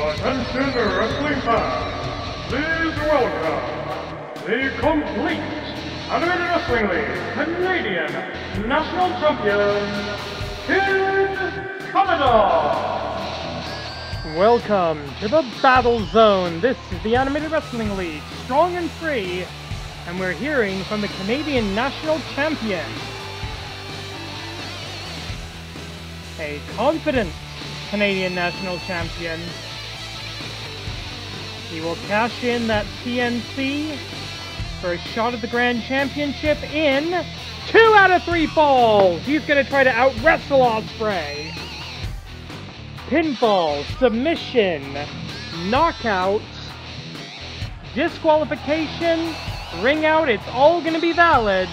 Attention wrestling fans, please welcome the complete Animated Wrestling League Canadian National Champion, Kid Canada! Welcome to the Battle Zone. This is the Animated Wrestling League, strong and free, and we're hearing from the Canadian National Champion. A confident Canadian National Champion. He will cash in that PNC for a shot at the Grand Championship in 2 out of 3 falls. He's going to try to out-wrestle Ospreay. Pinfall, submission, knockout, disqualification, ring out, it's all going to be valid.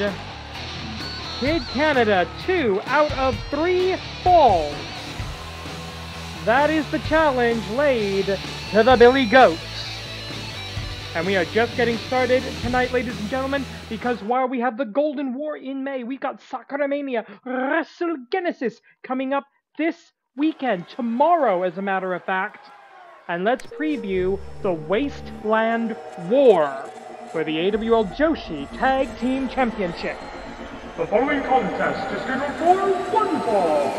Kid Canada, 2 out of 3 falls. That is the challenge laid to the Billy Goats. And we are just getting started tonight, ladies and gentlemen, because while we have the Golden War in May, we've got Sakuramania, Wrestle Genesis coming up this weekend, tomorrow as a matter of fact. And let's preview the Wasteland War for the AWL Joshi Tag Team Championship. The following contest is scheduled for one fall.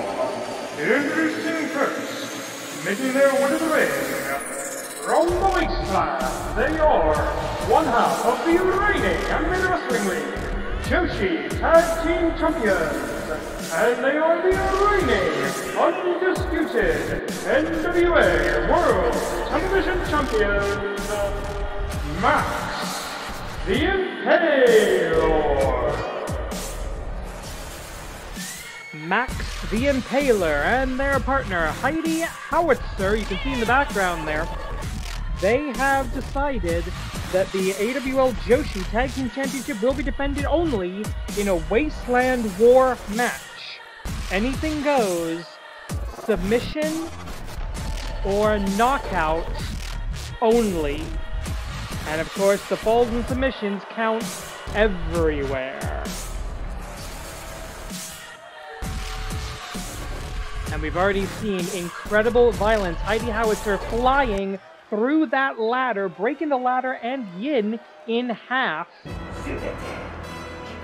Introducing first, making their way to the ring, from the wasteland, they are one half of the reigning Animated Wrestling League Joshi Tag Team Champions, and they are the reigning, undisputed NWA World Television Champions, Max the Impaler. Max the Impaler and their partner, Heidi Howitzer, you can see in the background there. They have decided that the AWL Joshi Tag Team Championship will be defended only in a Wasteland War match. Anything goes, submission or knockout only. And of course, the falls and submissions count everywhere. And we've already seen incredible violence. Heidi Howitzer flying through that ladder, breaking the ladder and Yin in half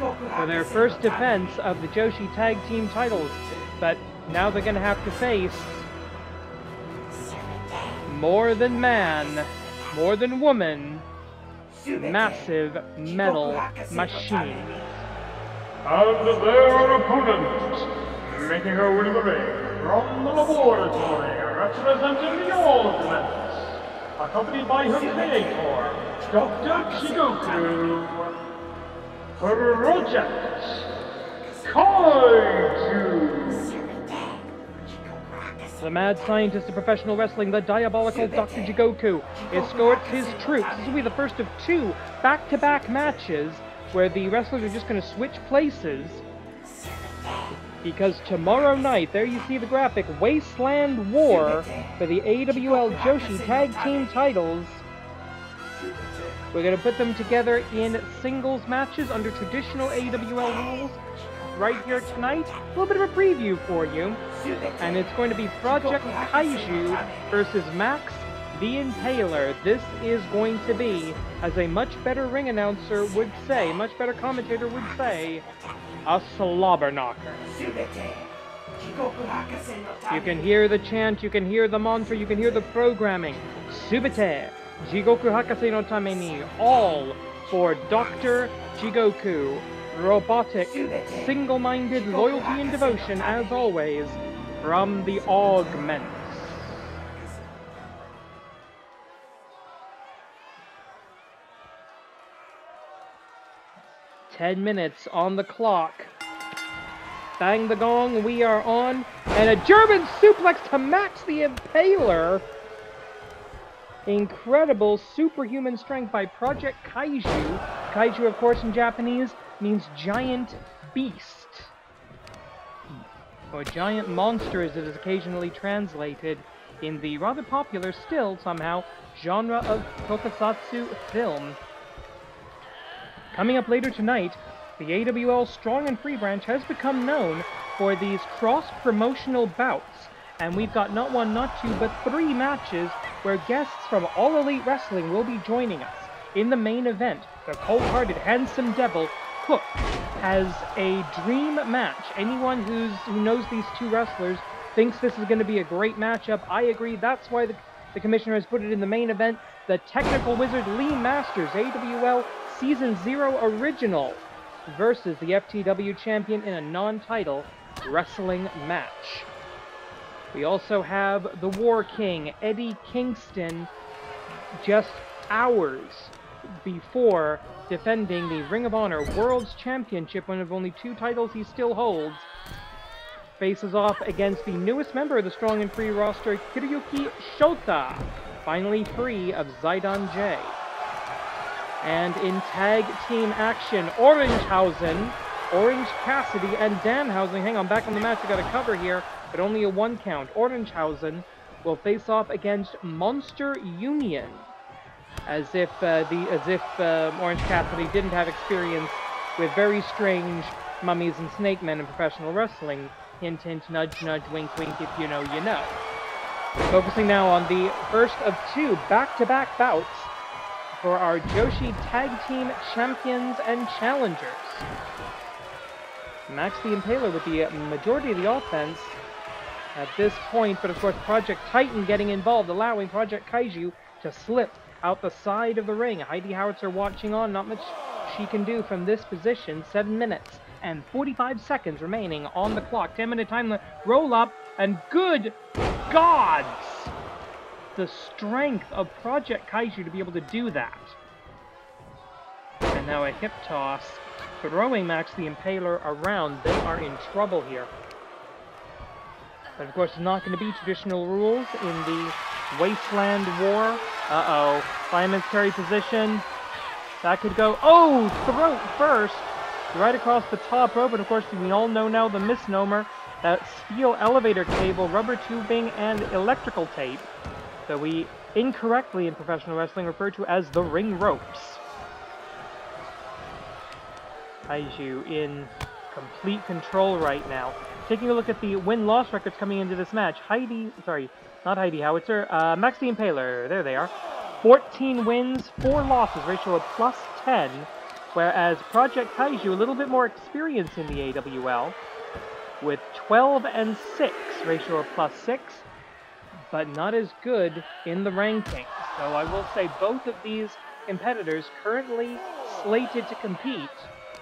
for their first defense of the Joshi Tag Team titles. But now they're going to have to face more than man, more than woman, massive metal machine. And their opponent, making her way to the ring from the laboratory, representing the Ultimates, accompanied by her creator, Dr. Chigoku, Project Kaiju. The mad scientist of professional wrestling, the diabolical Dr. Jigoku, escorts his troops. This will be the first of 2 back-to-back matches where the wrestlers are just going to switch places. Because tomorrow night, there you see the graphic, Wasteland War for the AWL Joshi Tag Team titles. We're going to put them together in singles matches under traditional AWL rules right here tonight. A little bit of a preview for you. And it's going to be Project Kaiju versus Max the Impaler. This is going to be, as a much better ring announcer would say, much better commentator would say, a slobber knocker. You can hear the chant, you can hear the mantra, you can hear the programming. Subite, Jigoku Hakase no Tameni, all for Dr. Jigoku. Robotic, single-minded loyalty and devotion, as always, from the Augments. "10 minutes on the clock. Bang the gong, we are on. And a German suplex to Max the Impaler. Incredible superhuman strength by Project Kaiju. Kaiju, of course, in Japanese means giant beast. Or giant monster, as it is occasionally translated in the rather popular, still somehow, genre of tokusatsu film. Coming up later tonight, the AWL Strong and Free branch has become known for these cross-promotional bouts And we've got not one, not two, but 3 matches where guests from All Elite Wrestling will be joining us. In the main event, the cold-hearted, handsome devil, Hook, has a dream match. Anyone who knows these 2 wrestlers thinks this is going to be a great matchup. I agree. That's why the commissioner has put it in the main event. The Technical Wizard Lee Masters, AWL Season 0 Original, versus the FTW champion in a non-title wrestling match. We also have the War King, Eddie Kingston, just hours before defending the Ring of Honor World's Championship, one of only 2 titles he still holds, faces off against the newest member of the Strong and Free roster, Hiroyuki Shota, finally free of Zidon J. And in tag team action, Orangehausen, Orange Cassidy, and Danhausen. Hang on, back on the match, we got a cover here, but only a 1 count. Orangehausen will face off against Monster Union, as if Orange Cassidy didn't have experience with very strange mummies and snake men in professional wrestling. Hint, hint, nudge, nudge, wink, wink, if you know, you know. Focusing now on the first of 2 back-to-back bouts for our Joshi Tag Team Champions and Challengers. Max the Impaler with the majority of the offense at this point, but of course Project Titan getting involved, allowing Project Kaiju to slip out the side of the ring. Heidi Howitzer watching on, not much she can do from this position. 7 minutes and 45 seconds remaining on the clock. 10-minute time to roll up, and good gods! The strength of Project Kaiju to be able to do that. And now a hip toss, throwing Max the Impaler around. They are in trouble here. But of course, it's not going to be traditional rules in the Wasteland War. Uh-oh. Fireman's carry position. That could go... Oh! Throat first! Right across the top rope. And of course, we all know now the misnomer. That steel elevator cable, rubber tubing, and electrical tape that we incorrectly in professional wrestling refer to as the ring ropes. Kaiju in complete control right now. Taking a look at the win-loss records coming into this match. Not Heidi Howitzer. Max the Impaler, there they are. 14 wins, 4 losses, ratio of +10. Whereas Project Kaiju, a little bit more experience in the AWL, with 12 and 6, ratio of +6, but not as good in the rankings. So I will say both of these competitors currently slated to compete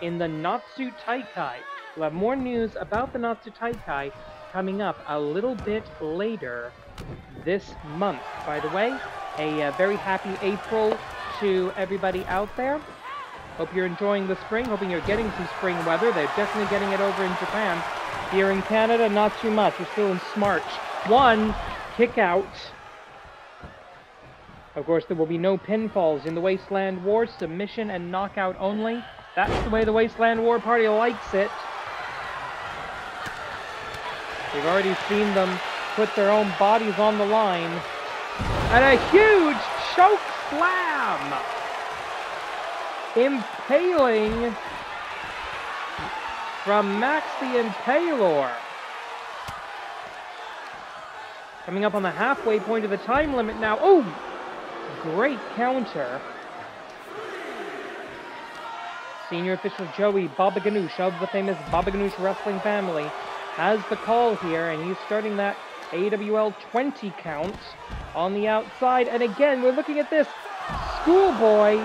in the Natsu Taikai. We'll have more news about the Natsu Taikai coming up a little bit later this month. By the way, a very happy April to everybody out there. Hope you're enjoying the spring, hoping you're getting some spring weather. They're definitely getting it over in Japan. Here in Canada, not too much. We're still in Smarch. 1 kick out. Of course, there will be no pinfalls in the Wasteland War. Submission and knockout only. That's the way the Wasteland War party likes it. We've already seen them put their own bodies on the line. And a huge choke slam! Impaling from Max the Impaler. Coming up on the halfway point of the time limit now. Oh! Great counter. Senior official Joey Baba Ganoush of the famous Baba Ganoush wrestling family has the call here, and he's starting that AWL 20 count on the outside. And again, we're looking at this schoolboy,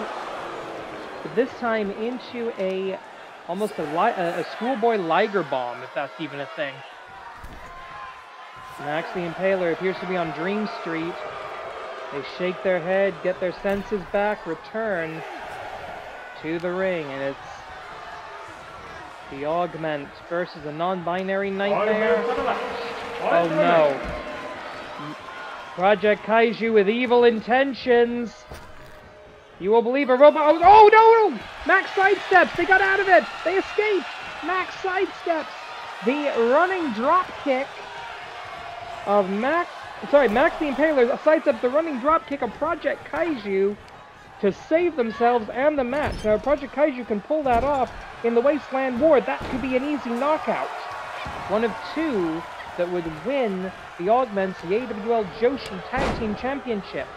but this time into almost a schoolboy Liger bomb, if that's even a thing. Max the Impaler appears to be on Dream Street. They shake their head, get their senses back, return to the ring, and it's the Augment versus a non-binary Nightmare. Oh no. Project Kaiju with evil intentions. You will believe a robot. Oh no! Max sidesteps. They got out of it. They escaped. Max sidesteps. The running drop kick of Max the Impaler sidesteps the running drop kick of Project Kaiju to save themselves and the match. Now, if Project Kaiju can pull that off in the Wasteland War, that could be an easy knockout. One of 2 that would win the Augments the AWL Joshi Tag Team Championship.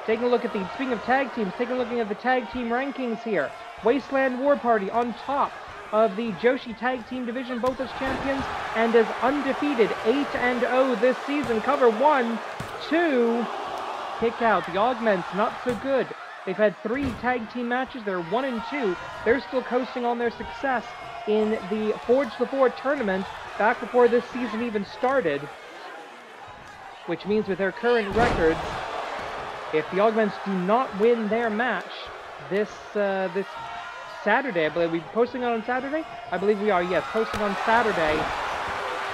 Taking a look at the, speaking of tag teams, taking a look at the tag team rankings here. Wasteland War Party on top of the Joshi Tag Team Division, both as champions, and as undefeated, 8-0 this season. Cover 1, 2, kick out. The Augments, not so good. They've had 3 tag team matches, they're 1-2. They're still coasting on their success in the Forge the 4 tournament back before this season even started. Which means with their current records, if the Augments do not win their match this Saturday, I believe we're posting on Saturday? I believe we are, yes, posting on Saturday.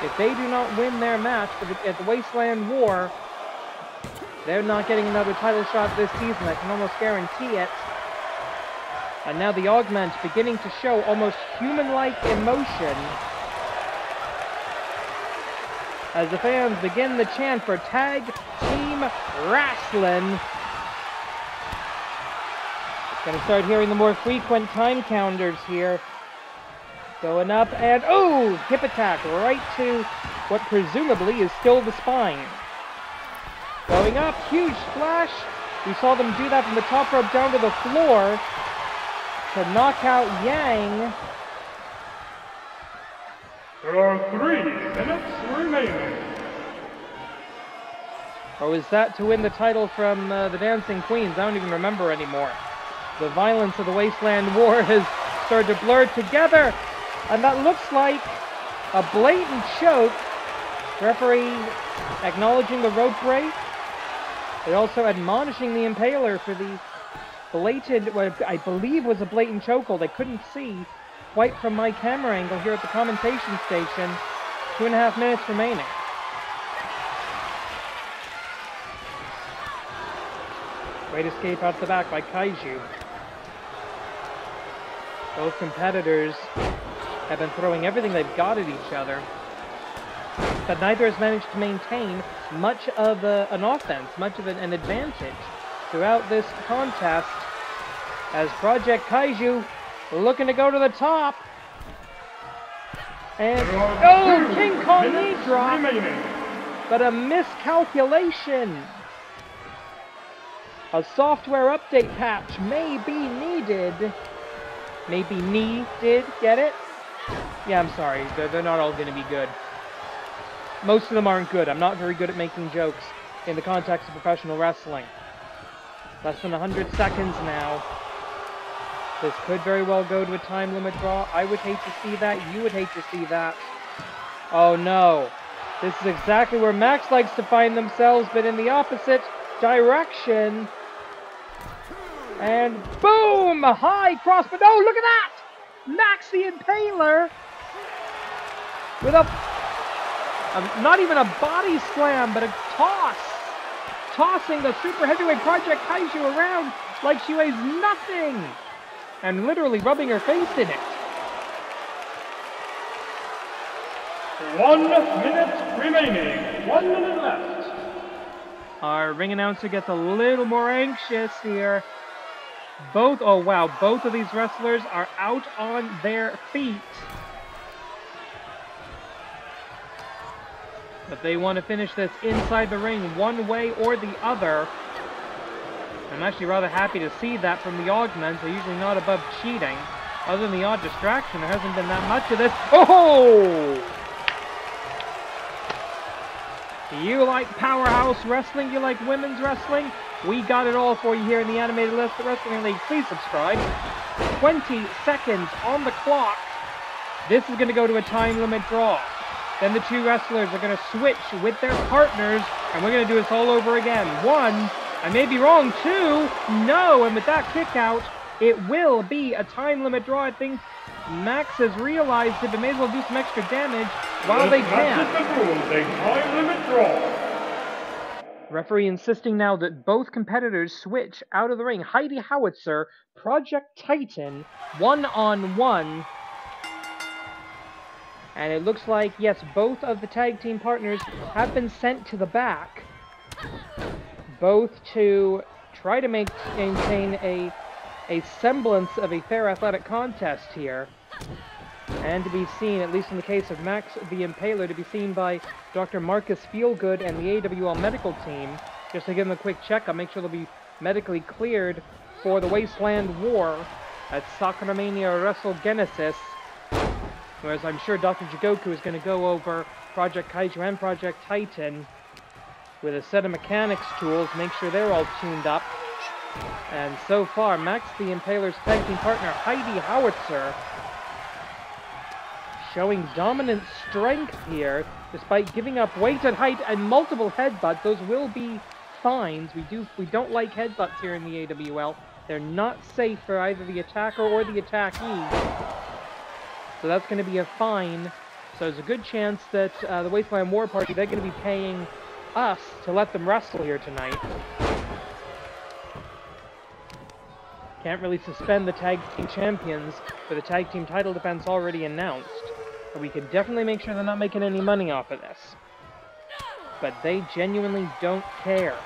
If they do not win their match at the Wasteland War, they're not getting another title shot this season, I can almost guarantee it. And now the Augments beginning to show almost human-like emotion as the fans begin the chant for Tag Team Wrestling. Gonna start hearing the more frequent time counters here. Going up and, oh! Hip attack right to what presumably is still the spine. Going up, huge splash. We saw them do that from the top rope down to the floor to knock out Yang. There are 3 minutes remaining. Or was that to win the title from the Dancing Queens? I don't even remember anymore. The violence of the Wasteland War has started to blur together. And that looks like a blatant choke. Referee acknowledging the rope break. They also admonishing the Impaler for the blatant, what I believe was a blatant chokehold. I couldn't see quite from my camera angle here at the commentation station. 2.5 minutes remaining. Great escape out the back by Kaiju. Both competitors have been throwing everything they've got at each other, but neither has managed to maintain much of an offense, much of an advantage throughout this contest, as Project Kaiju looking to go to the top. And, oh, King Kong knee drop, but a miscalculation. A software update patch may be needed. Maybe needed, get it? Yeah, I'm sorry, they're not all going to be good. Most of them aren't good. I'm not very good at making jokes in the context of professional wrestling. Less than 100 seconds now. This could very well go to a time limit draw. I would hate to see that. You would hate to see that. Oh no. This is exactly where Max likes to find themselves, but in the opposite direction. And boom! A high cross, but oh, look at that! Max the Impaler with not even a body slam, but a toss. Tossing the super heavyweight Project Kaiju around like she weighs nothing. And literally rubbing her face in it. 1 minute remaining. 1 minute left. Our ring announcer gets a little more anxious here. Both of these wrestlers are out on their feet. But they want to finish this inside the ring one way or the other. I'm actually rather happy to see that from the Augments. They're usually not above cheating. Other than the odd distraction, there hasn't been that much of this. Oh! You like powerhouse wrestling? You like women's wrestling? We got it all for you here in the Animated Wrestling League. Please subscribe. 20 seconds on the clock. This is going to go to a time limit draw. Then the 2 wrestlers are going to switch with their partners, and we're going to do this all over again. 1, I may be wrong, 2, no, and with that kick out, it will be a time limit draw. I think Max has realized that they may as well do some extra damage while they can. A time limit draw. Referee insisting now that both competitors switch out of the ring. Heidi Howitzer, Project Titan, 1-on-1. And it looks like, yes, both of the tag team partners have been sent to the back. Both to try to maintain a semblance of a fair athletic contest here. And to be seen, at least in the case of Max the Impaler, to be seen by Dr. Marcus Feelgood and the AWL medical team, just to give them a quick checkup, make sure they'll be medically cleared for the Wasteland War at Sakuramania Wrestle Genesis. Whereas I'm sure Dr. Jigoku is going to go over Project Kaiju and Project Titan with a set of mechanics tools, make sure they're all tuned up. And so far, Max the Impaler's tag team partner, Heidi Howitzer, showing dominant strength here, despite giving up weight and height and multiple headbutts. Those will be fines. We don't like headbutts here in the AWL. They're not safe for either the attacker or the attackee. So that's going to be a fine. So there's a good chance that the Wasteland War Party, they're going to be paying us to let them wrestle here tonight. Can't really suspend the tag team champions with the tag team title defense already announced. But we can definitely make sure they're not making any money off of this. But they genuinely don't care.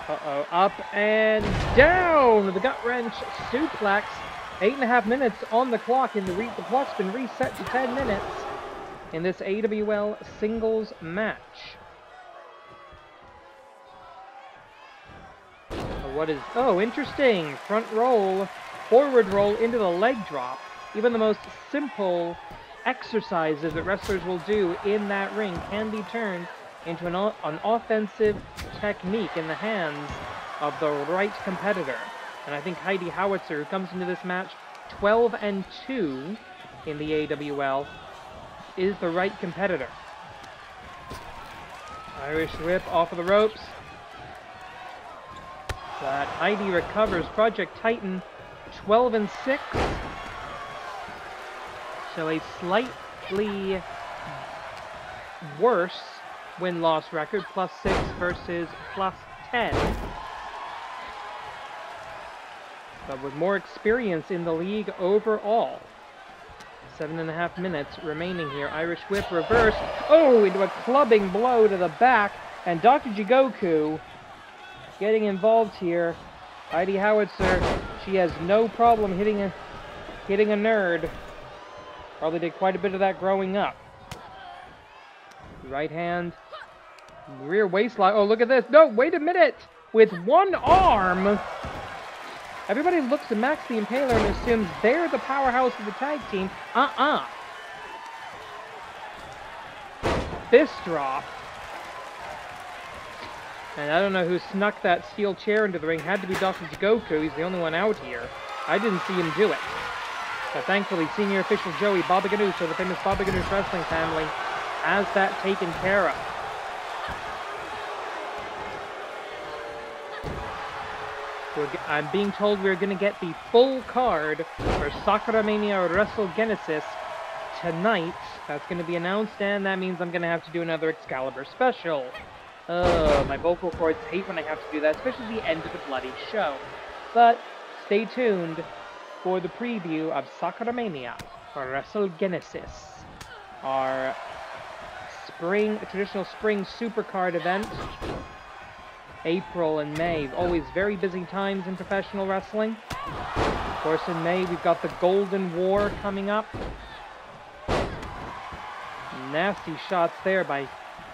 Uh-oh, up and down! The gut wrench suplex. 8.5 minutes on the clock. The clock's been reset to 10 minutes in this AWL singles match. Oh, interesting. Front roll, forward roll into the leg drop. Even the most simple exercises that wrestlers will do in that ring can be turned into an offensive technique in the hands of the right competitor. And I think Heidi Howitzer, who comes into this match 12-2 in the AWL, is the right competitor. Irish whip off of the ropes. But Heidi recovers. Project Titan 12-6. So a slightly worse win-loss record, +6 versus +10. But with more experience in the league overall. 7.5 minutes remaining here. Irish whip reversed. Oh, into a clubbing blow to the back. And Dr. Jigoku getting involved here. Heidi Howitzer, she has no problem hitting a nerd. Probably did quite a bit of that growing up. Right hand. Rear waistlock. Oh, look at this. No, wait a minute. With one arm. Everybody looks at Max the Impaler and assumes they're the powerhouse of the tag team. Fist drop. And I don't know who snuck that steel chair into the ring. Had to be Dr. Jigoku. He's the only one out here. I didn't see him do it. But thankfully, senior official Joey Baba Ganoush of the famous Baba Ganoush wrestling family has that taken care of. I'm being told we're going to get the full card for Sakuramania Wrestle Genesis tonight. That's going to be announced, and that means I'm going to have to do another Excalibur special. My vocal cords hate when I have to do that, especially the end of the bloody show. But stay tuned for the preview of Sakuramania Wrestle Genesis, our traditional spring supercard event. April and May, always very busy times in professional wrestling. Of course, in May, we've got the Golden War coming up. Nasty shots there by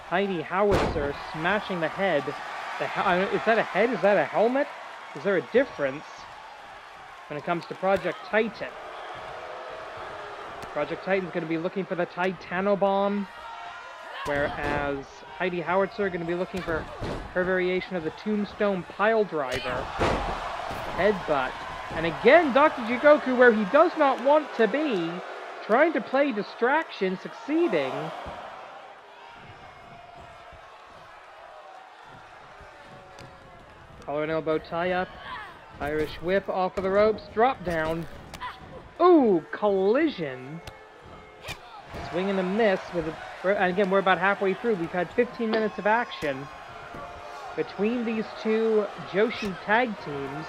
Heidi Howitzer, smashing the head. Is that a head? Is that a helmet? Is there a difference when it comes to Project Titan? Project Titan's going to be looking for the Titanobomb, whereas Heidi Howitzer going to be looking for her variation of the Tombstone Pile Driver. Headbutt. And again, Dr. Jigoku, where he does not want to be, trying to play distraction, succeeding. Collar and elbow tie-up. Irish whip off of the ropes. Drop down. Ooh, collision. Swing and a miss. And again, we're about halfway through. We've had 15 minutes of action between these two Joshi tag teams,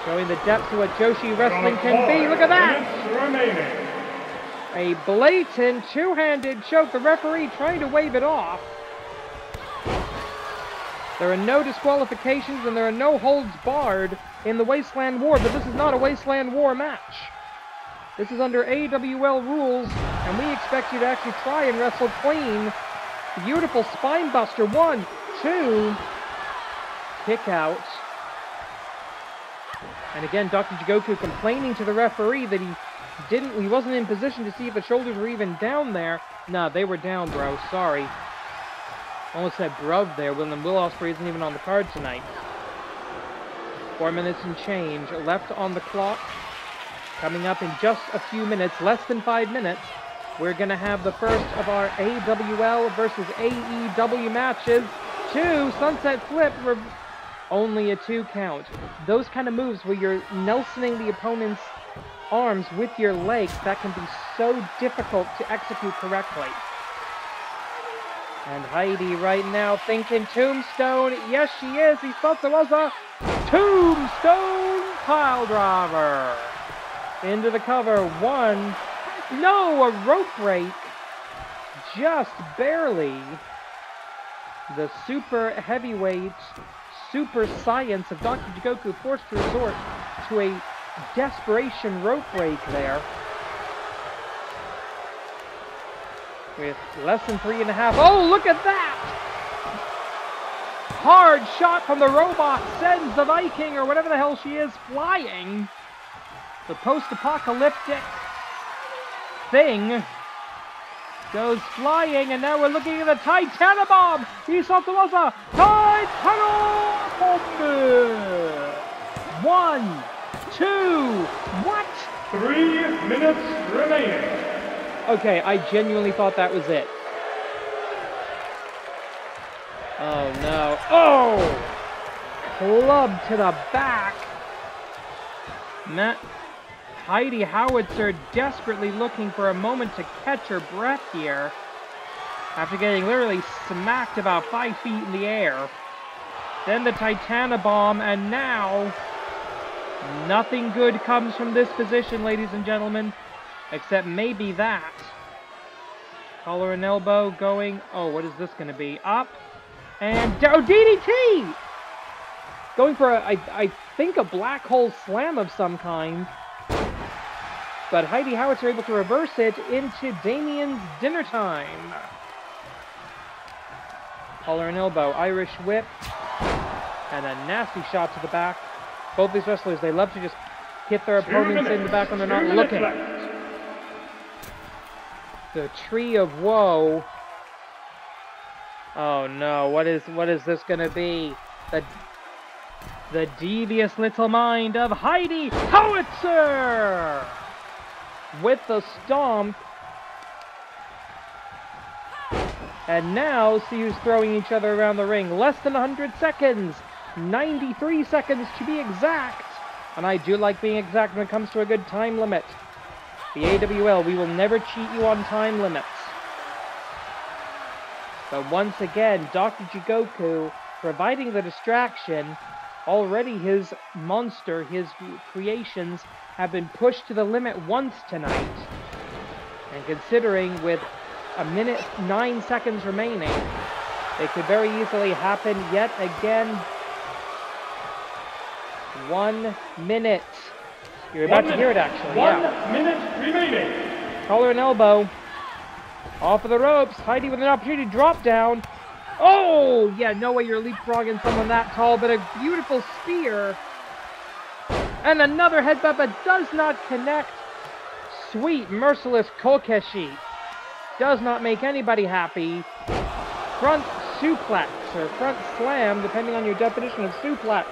showing the depths of what Joshi wrestling can be. Look at that! A blatant two-handed choke. The referee trying to wave it off. There are no disqualifications and there are no holds barred in the Wasteland War, but this is not a Wasteland War match. This is under AWL rules, and we expect you to actually try and wrestle clean. Beautiful spine buster. 1, 2. Kick out. And again, Dr. Jigoku complaining to the referee that he wasn't in position to see if the shoulders were even down there. Nah, they were down, bro. Sorry. Almost said bruv there. Will Ospreay isn't even on the card tonight. 4 minutes and change left on the clock. Coming up in just a few minutes, less than 5 minutes, we're going to have the first of our AWL versus AEW matches. 2 sunset flip, only a 2 count. Those kind of moves where you're Nelsoning the opponent's arms with your legs, that can be so difficult to execute correctly. And Heidi right now thinking tombstone. Yes, she is. He thought there was a tombstone pile driver. Into the cover. 1. No, a rope break. Just barely. The super heavyweight, super science of Dr. Jigoku forced to resort to a desperation rope break there. With less than 3.5. Oh, look at that! Hard shot from the robot sends the Viking, or whatever the hell she is, flying. The post-apocalyptic thing goes flying, and now we're looking at the Titanobomb! He thought there was a Titanobomb! 1, 2, what? 3 minutes remaining. Okay, I genuinely thought that was it. Oh no. Oh! Club to the back. Heidi Howitzer desperately looking for a moment to catch her breath here. After getting literally smacked about 5 feet in the air. Then the Titanobomb, and now nothing good comes from this position, ladies and gentlemen. Except maybe that. Collar and elbow going. Oh, what is this going to be? Up. And down. DDT! Going for, I think, a black hole slam of some kind. But Heidi Howitzer able to reverse it into Damien's dinner time. Collar and elbow. Irish whip. And a nasty shot to the back. Both these wrestlers, they love to just hit their opponents in the back when they're not looking. The tree of woe. Oh no, what is this gonna be? The devious little mind of Heidi Howitzer! With the stomp. And now, see who's throwing each other around the ring. Less than 100 seconds. 93 seconds to be exact. And I do like being exact when it comes to a good time limit. The AWL, we will never cheat you on time limits. But once again, Dr. Jigoku providing the distraction. Already his monster, his creations, have been pushed to the limit once tonight. And considering with 1 minute 9 seconds remaining, it could very easily happen yet again. 1 minute. You're about to hear it, actually. 1 minute remaining. Collar and elbow. Off of the ropes. Heidi with an opportunity to drop down. Oh! Yeah, no way you're leapfrogging someone that tall, but a beautiful spear. And another headbutt, but does not connect. Sweet, merciless Kokeshi. Does not make anybody happy. Front suplex, or front slam, depending on your definition of suplex.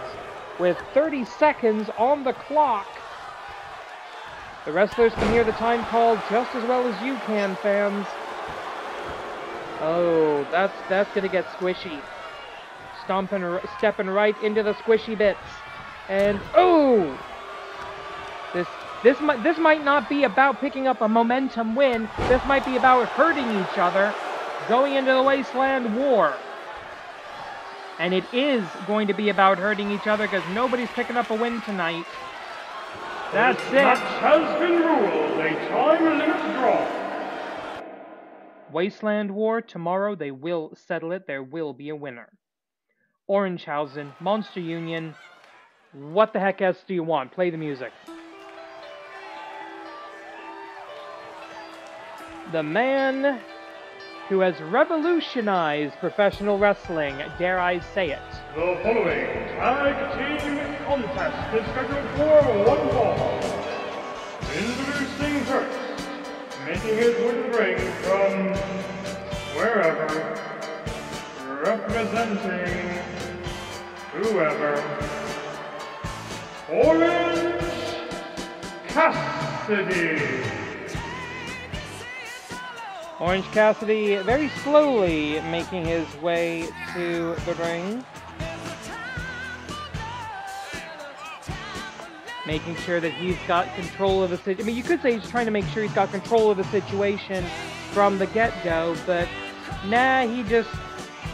With 30 seconds on the clock. The wrestlers can hear the time called just as well as you can, fans. Oh, that's gonna get squishy. Stepping right into the squishy bits. And oh! This might not be about picking up a momentum win. This might be about hurting each other, going into the Wasteland War. And it is going to be about hurting each other because nobody's picking up a win tonight. That's it. Match has been ruled a time limit draw. Wasteland War, tomorrow they will settle it. There will be a winner. Oranghausen, Monster Union. What the heck else do you want? Play the music. The man who has revolutionized professional wrestling, dare I say it. The following tag team contest is scheduled for one fall. Introducing first, making his way to the ring from wherever, representing whoever, Orange Cassidy. Orange Cassidy very slowly making his way to the ring. Making sure that he's got control of the situation. I mean, you could say he's trying to make sure he's got control of the situation from the get-go, but nah, he just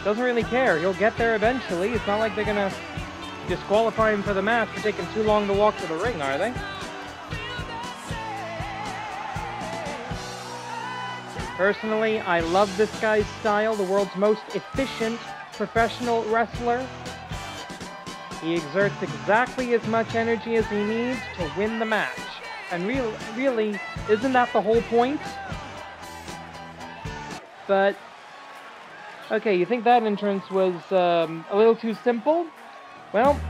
doesn't really care. He'll get there eventually. It's not like they're gonna disqualify him for the match for taking too long to walk to the ring, are they? Personally, I love this guy's style, the world's most efficient professional wrestler. He exerts exactly as much energy as he needs to win the match. And really, isn't that the whole point? But, okay, you think that entrance was a little too simple? Well,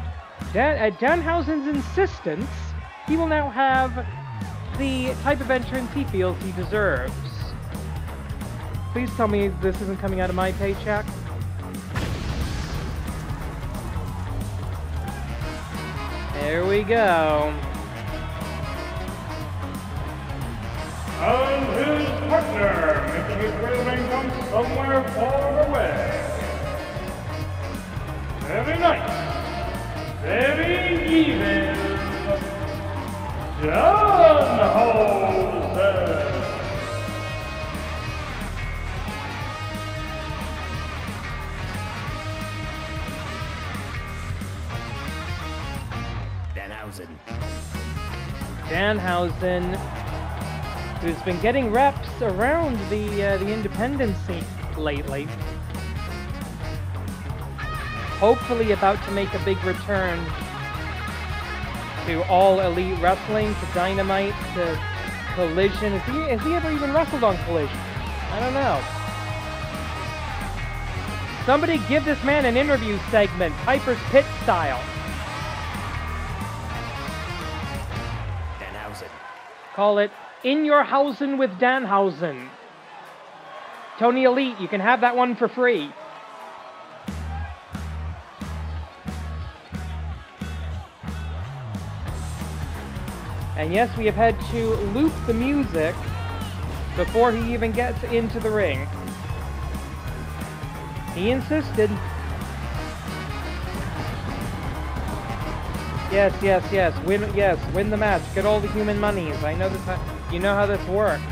at Danhausen's insistence, he will now have the type of entrance he feels he deserves. Please tell me this isn't coming out of my paycheck. There we go. And his partner, making his way to the ring from somewhere far away. Very nice. Very even. Danhausen. Danhausen, who's been getting reps around the independent scene lately. Hopefully about to make a big return to All Elite Wrestling, to Dynamite, to Collision. Has he ever even wrestled on Collision? I don't know. Somebody give this man an interview segment, Piper's Pit style. Call it In Your Housen with Danhausen. Tony Elite, you can have that one for free. And yes, we have had to loop the music before he even gets into the ring. He insisted. Yes. Win the match. Get all the human monies. I know this. You know how this works.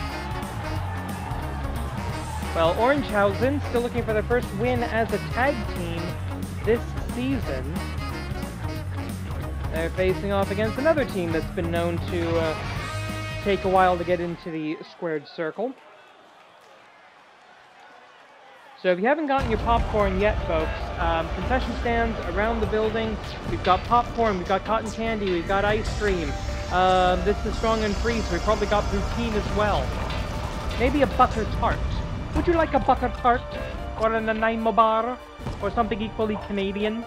Well, Oranghausen still looking for their first win as a tag team this season. They're facing off against another team that's been known to take a while to get into the squared circle. So if you haven't gotten your popcorn yet, folks, concession stands around the building. We've got popcorn, we've got cotton candy, we've got ice cream. This is strong and free, so we probably got poutine as well. Maybe a butter tart. Would you like a butter tart? Or an Nanaimo bar? Or something equally Canadian?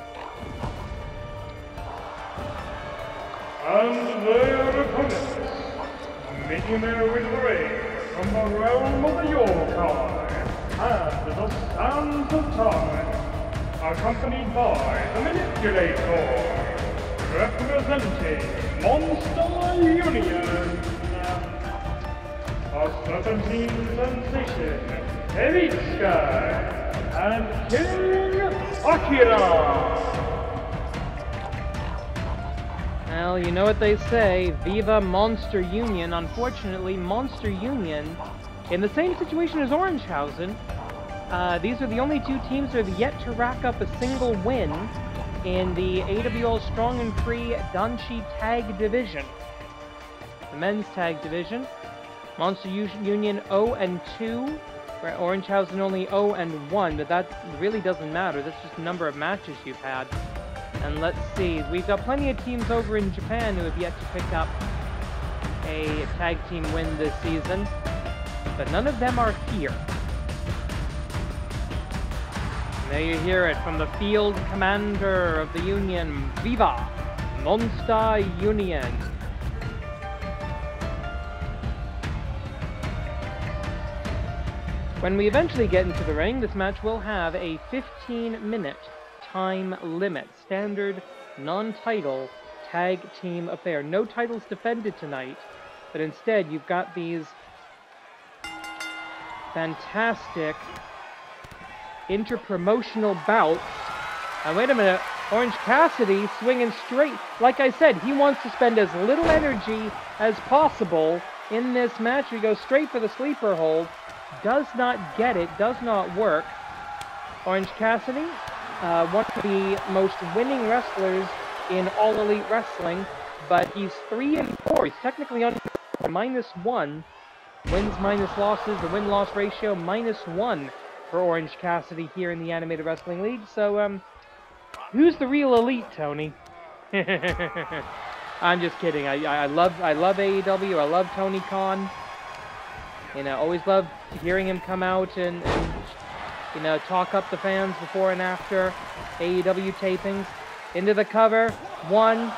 And their opponents, making their way to the ring from the realm of the Yorkai. And the Sands of Time, accompanied by the Manipulator, representing Monster Union, a 17 sensation, Howitzer, and King Akira. Well, you know what they say, Viva Monster Union. Unfortunately, Monster Union, in the same situation as Oranghausen, these are the only two teams that have yet to rack up a single win in the AWL Strong and Free Danshi Tag Division. The men's tag division. Monster Union 0-2 Orangehausen only 0-1, but that really doesn't matter. That's just the number of matches you've had. And let's see, we've got plenty of teams over in Japan who have yet to pick up a tag team win this season, but none of them are here. And there you hear it from the field commander of the Union, Viva Monster Union. When we eventually get into the ring, this match will have a 15-minute time limit. Standard, non-title tag team affair. No titles defended tonight, but instead you've got these fantastic interpromotional bouts. And wait a minute, Orange Cassidy swinging straight. Like I said, he wants to spend as little energy as possible in this match. He goes straight for the sleeper hold. Does not get it, does not work. Orange Cassidy, one of the most winning wrestlers in All Elite Wrestling, but he's 3-4. He's technically on -1. Wins minus losses, the win-loss ratio -1 for Orange Cassidy here in the Animated Wrestling League. So, who's the real elite, Tony? I'm just kidding. I love AEW. I love Tony Khan. You know, always love hearing him come out and you know, talk up the fans before and after AEW tapings. Into the cover, 1,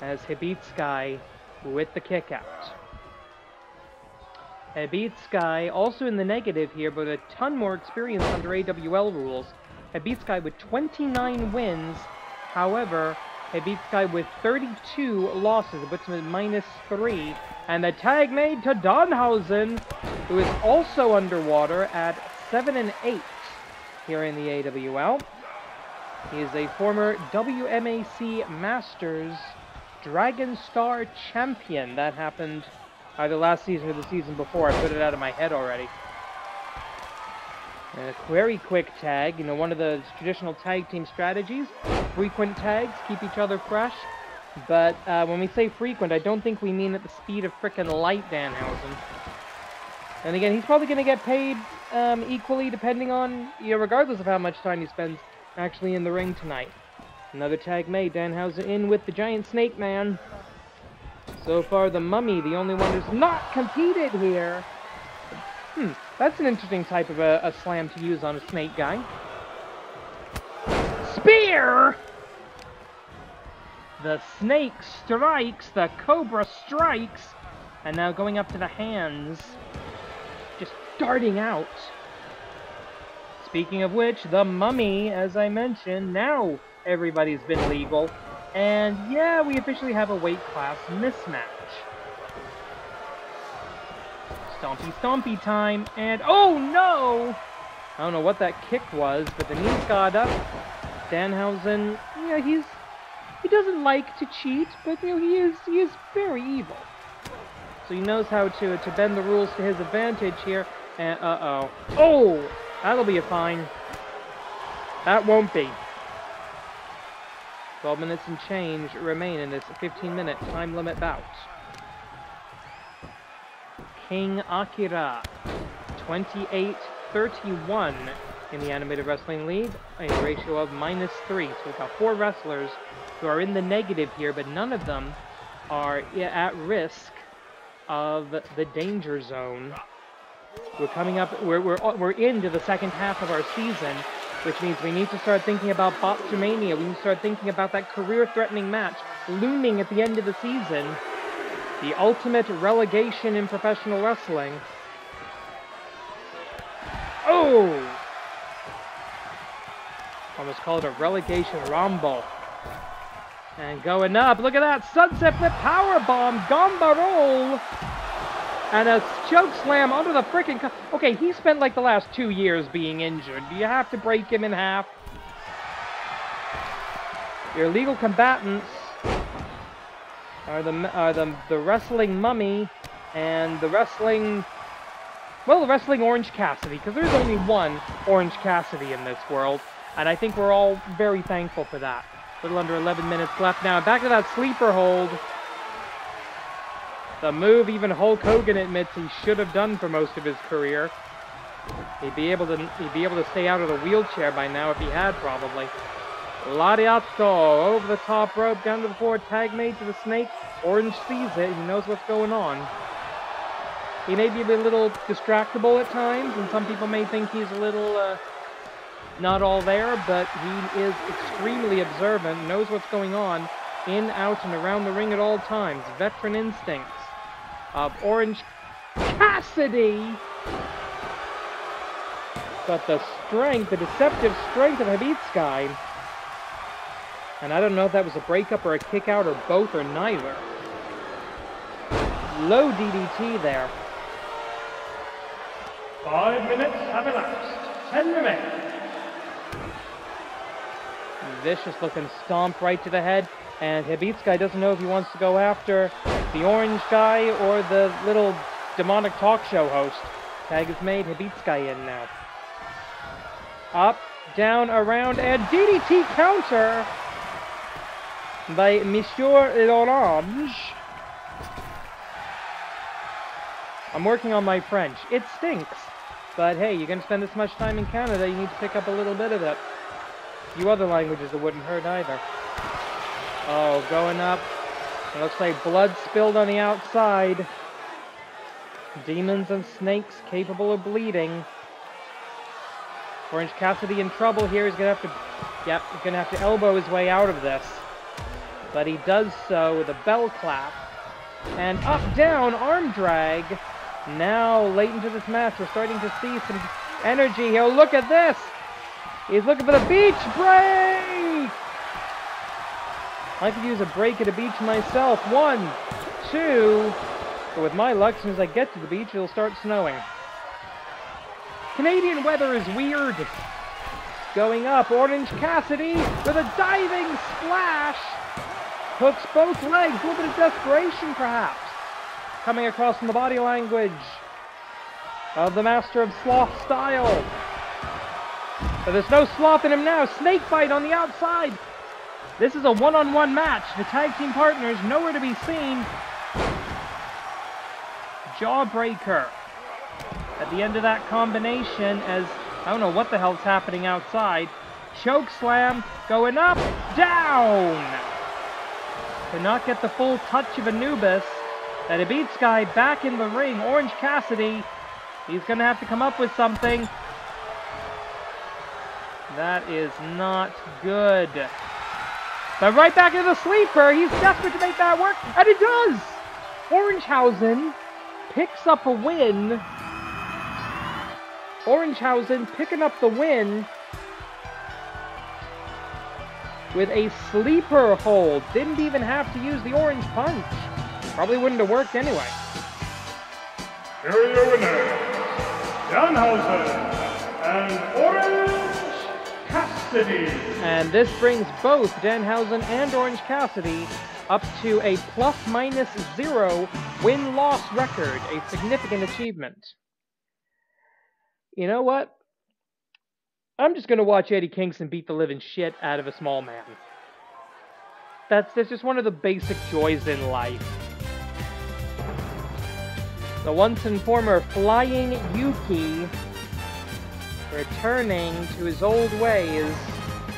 as Hibitsky with the kick out. Hibitsky also in the negative here, but a ton more experience under AWL rules. Hibitsky with 29 wins, however, Hibitsky with 32 losses. It puts him at -3. And the tag made to Danhausen, who is also underwater at 7-8 here in the AWL. He is a former WMAC Masters Dragon Star champion. That happened either last season or the season before. I put it out of my head already. And a very quick tag, you know, one of the traditional tag team strategies. Frequent tags, keep each other fresh. But when we say frequent, I don't think we mean at the speed of frickin' light, Danhausen. And again, he's probably going to get paid equally, depending on, you know, regardless of how much time he spends actually in the ring tonight. Another tag made, Danhausen in with the Giant Snake Man. So far, the Mummy, the only one who's not competed here. That's an interesting type of a slam to use on a snake guy. Spear! The snake strikes, the cobra strikes, and now going up to the hands, just darting out. Speaking of which, the Mummy, as I mentioned, now everybody's been legal, and yeah, we officially have a weight class mismatch. Stompy stompy time, and oh no! I don't know what that kick was, but the knees got up. Danhausen, you know, he doesn't like to cheat, but you know, he is very evil. So he knows how to bend the rules to his advantage here. And oh, that'll be a fine. That won't be. 12 minutes and change remain in this 15-minute time limit bout. King Akira, 28-31 in the Animated Wrestling League, a ratio of -3. So we've got 4 wrestlers who are in the negative here, but none of them are at risk of the danger zone. We're coming up, we're into the second half of our season, which means we need to start thinking about Botsumania. We need to start thinking about that career-threatening match looming at the end of the season. The ultimate relegation in professional wrestling. Oh! Almost called a relegation rumble. And going up, look at that, sunset flip powerbomb, gamba roll, and a choke slam under the frickin' okay, he spent like the last 2 years being injured. Do you have to break him in half? Your legal combatants are the wrestling Mummy and the wrestling Orange Cassidy, because there's only one Orange Cassidy in this world, and I think we're all very thankful for that. A little under 11 minutes left now. Back to that sleeper hold. The move even Hulk Hogan admits he should have done for most of his career. He'd be able to stay out of the wheelchair by now if he had, probably. Lariato over the top rope, down to the floor, tag made to the snake. Orange sees it, he knows what's going on. He may be a little distractible at times, and some people may think he's a little not all there, but he is extremely observant, knows what's going on, in, out, and around the ring at all times. Veteran instincts of Orange Cassidy. But the strength, the deceptive strength of Howitzer. And I don't know if that was a breakup or a kick out or both or neither. Low DDT there. 5 minutes have elapsed. 10 remain. Vicious looking stomp right to the head. And Howitzer doesn't know if he wants to go after the orange guy or the little demonic talk show host. Tag is made. Howitzer in now. Up, down, around, and DDT counter by Monsieur L'Orange. I'm working on my French. It stinks. But hey, you're going to spend this much time in Canada, you need to pick up a little bit of it. A few other languages that wouldn't hurt either. Oh, going up. It looks like blood spilled on the outside. Demons and snakes capable of bleeding. Orange Cassidy in trouble here. He's going to have to elbow his way out of this. But he does so with a bell clap. And up, down, arm drag. Now, late into this match, we're starting to see some energy here. Look at this! He's looking for the beach break! I could use a break at a beach myself. 1, 2... But with my luck, as soon as I get to the beach, it'll start snowing. Canadian weather is weird. Going up, Orange Cassidy with a diving splash. Hooks both legs, a little bit of desperation perhaps. Coming across from the body language of the master of sloth style. But there's no sloth in him now. Snake bite on the outside. This is a one-on-one match. The tag team partners nowhere to be seen. Jawbreaker at the end of that combination as I don't know what the hell's happening outside. Choke slam going up, down. Cannot get the full touch of Anubis. That it beats guy back in the ring. Orange Cassidy, he's going to have to come up with something. That is not good. But right back into the sleeper. He's desperate to make that work, and it does. Orangehausen picks up a win. Orangehausen picking up the win with a sleeper hold. Didn't even have to use the orange punch. Probably wouldn't have worked anyway. Here are your winners, Danhausen and Orange Cassidy. And this brings both Danhausen and Orange Cassidy up to a ±0 win-loss record, a significant achievement. You know what? I'm just going to watch Eddie Kingston beat the living shit out of a small man. That's just one of the basic joys in life. The once and former Flying Yuki returning to his old ways.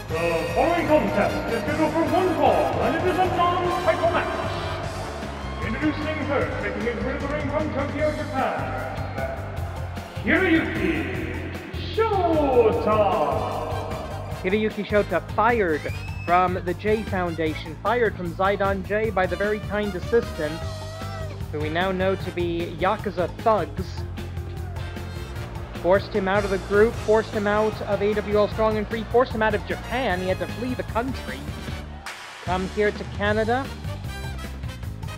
The following contest is scheduled for one fall, and it is a non-title match. Introducing first, making his way to the ring from Tokyo, Japan, Hiroyuki Shota. Hiroyuki Shota fired from the J Foundation, fired from Zidon J by the very kind assistant, who we now know to be Yakuza thugs. Forced him out of the group, forced him out of AWL Strong and Free, forced him out of Japan. He had to flee the country, come here to Canada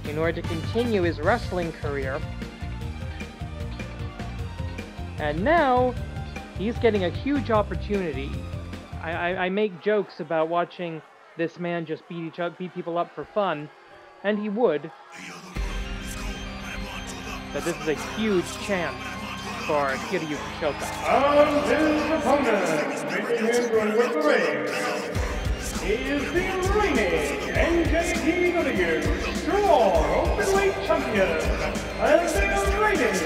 in order to continue his wrestling career. And now, he's getting a huge opportunity. I make jokes about watching this man just beat people up for fun, and he would. But this is a huge chance for Hiroyuki Shota. And his opponent, making his way with the ring, he is the reigning NJPW Strong Openweight Champion and the reigning